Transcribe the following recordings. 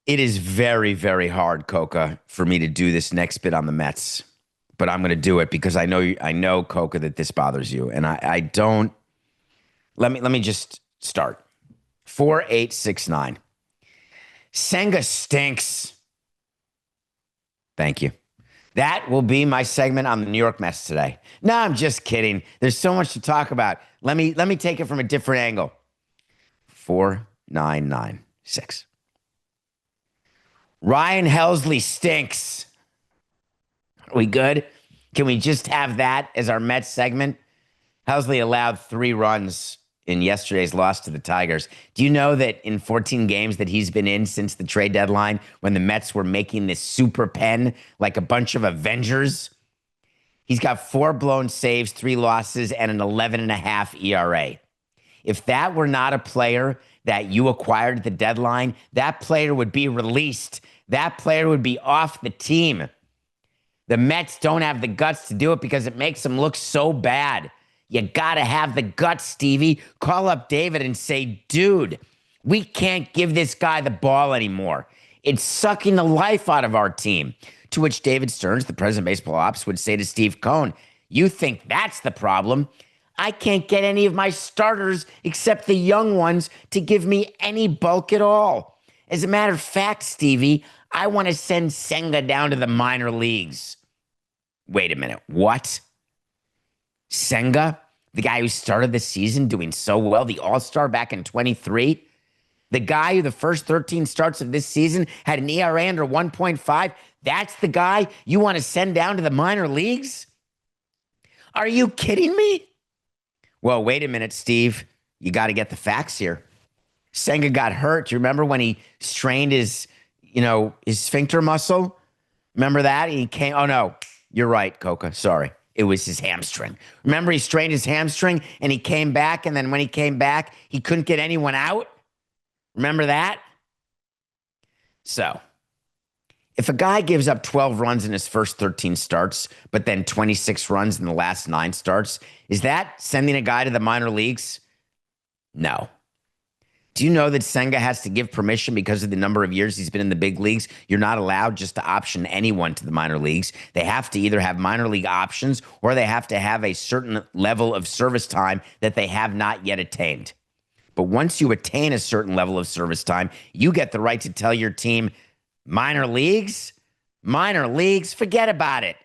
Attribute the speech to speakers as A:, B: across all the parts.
A: It is very, very hard, Coca, for me to do this next bit on the Mets, but I'm going to do it because I know, Coca, that this bothers you, and I don't. Let me just start. 4869. Senga stinks. Thank you. That will be my segment on the New York Mets today. No, I'm just kidding. There's so much to talk about. Let me take it from a different angle. 4996. Ryan Helsley stinks. Are we good? Can we just have that as our Mets segment? Helsley allowed 3 runs in yesterday's loss to the Tigers. Do you know that in 14 games that he's been in since the trade deadline, when the Mets were making this super pen like a bunch of Avengers, he's got 4 blown saves, 3 losses, and an 11.5 ERA. If that were not a player that you acquired at the deadline, that player would be released. That player would be off the team. The Mets don't have the guts to do it because it makes them look so bad. You got to have the guts, Stevie. Call up David and say, dude, we can't give this guy the ball anymore. It's sucking the life out of our team. To which David Stearns, the president of baseball ops, would say to Steve Cohen, you think that's the problem? I can't get any of my starters except the young ones to give me any bulk at all. As a matter of fact, Stevie, I want to send Senga down to the minor leagues. Wait a minute. What? Senga, the guy who started the season doing so well, the all-star back in 23, the guy who the first 13 starts of this season had an ERA under 1.5, that's the guy you want to send down to the minor leagues? Are you kidding me? Well, wait a minute, Steve. You got to get the facts here. Senga got hurt. You remember when he strained his sphincter muscle? Remember that? He came, oh no, you're right, Coca, sorry. It was his hamstring. Remember, he strained his hamstring and he came back, and then when he came back, he couldn't get anyone out? Remember that? So, if a guy gives up 12 runs in his first 13 starts, but then 26 runs in the last 9 starts, is that sending a guy to the minor leagues? No. Do you know that Senga has to give permission because of the number of years he's been in the big leagues? You're not allowed just to option anyone to the minor leagues. They have to either have minor league options or they have to have a certain level of service time that they have not yet attained. But once you attain a certain level of service time, you get the right to tell your team, minor leagues, forget about it.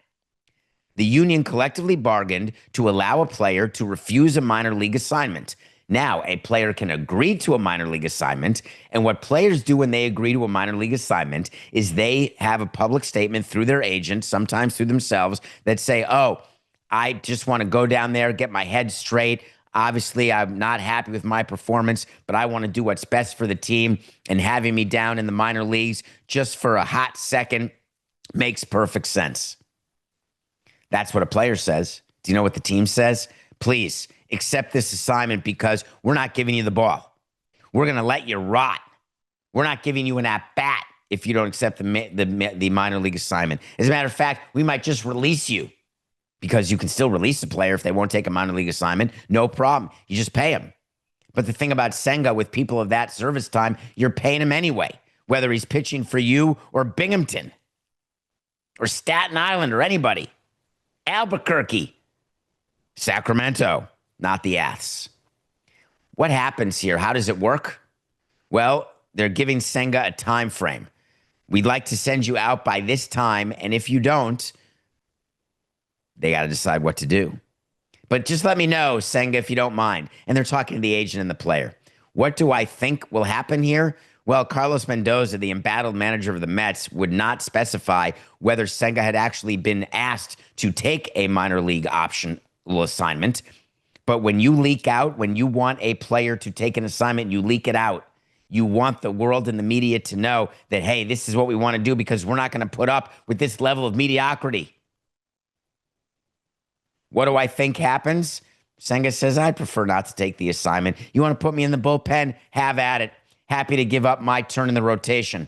A: The union collectively bargained to allow a player to refuse a minor league assignment. Now, a player can agree to a minor league assignment, and what players do when they agree to a minor league assignment is they have a public statement through their agent, sometimes through themselves, that say, oh, I just want to go down there, get my head straight. Obviously, I'm not happy with my performance, but I want to do what's best for the team, and having me down in the minor leagues just for a hot second makes perfect sense. That's what a player says. Do you know what the team says? Please accept this assignment because we're not giving you the ball. We're going to let you rot. We're not giving you an at-bat if you don't accept the minor league assignment. As a matter of fact, we might just release you because you can still release a player if they won't take a minor league assignment. No problem. You just pay them. But the thing about Senga, with people of that service time, you're paying him anyway, whether he's pitching for you or Binghamton or Staten Island or anybody. Albuquerque, Sacramento. Not the Aths. What happens here? How does it work? Well, they're giving Senga a time frame. We'd like to send you out by this time, and if you don't, they got to decide what to do. But just let me know, Senga, if you don't mind. And they're talking to the agent and the player. What do I think will happen here? Well, Carlos Mendoza, the embattled manager of the Mets, would not specify whether Senga had actually been asked to take a minor league optional assignment. But when you leak out, when you want a player to take an assignment, you leak it out. You want the world and the media to know that, hey, this is what we want to do because we're not going to put up with this level of mediocrity. What do I think happens? Senga says, I'd prefer not to take the assignment. You want to put me in the bullpen? Have at it. Happy to give up my turn in the rotation.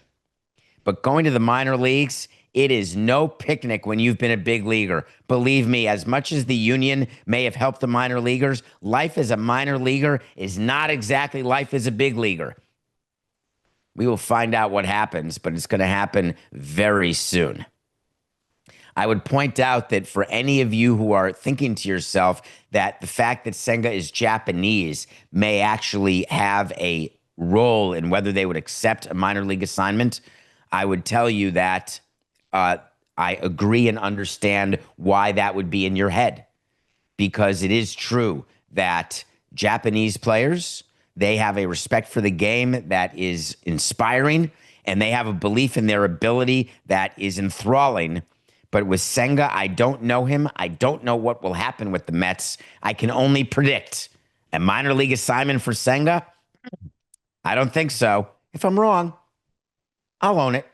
A: But going to the minor leagues, it is no picnic when you've been a big leaguer. Believe me, as much as the union may have helped the minor leaguers, life as a minor leaguer is not exactly life as a big leaguer. We will find out what happens, but it's going to happen very soon. I would point out that for any of you who are thinking to yourself that the fact that Senga is Japanese may actually have a role in whether they would accept a minor league assignment, I would tell you that uh, I agree and understand why that would be in your head, because it is true that Japanese players, they have a respect for the game that is inspiring, and they have a belief in their ability that is enthralling. But with Senga, I don't know him. I don't know what will happen with the Mets. I can only predict a minor league assignment for Senga. I don't think so. If I'm wrong, I'll own it.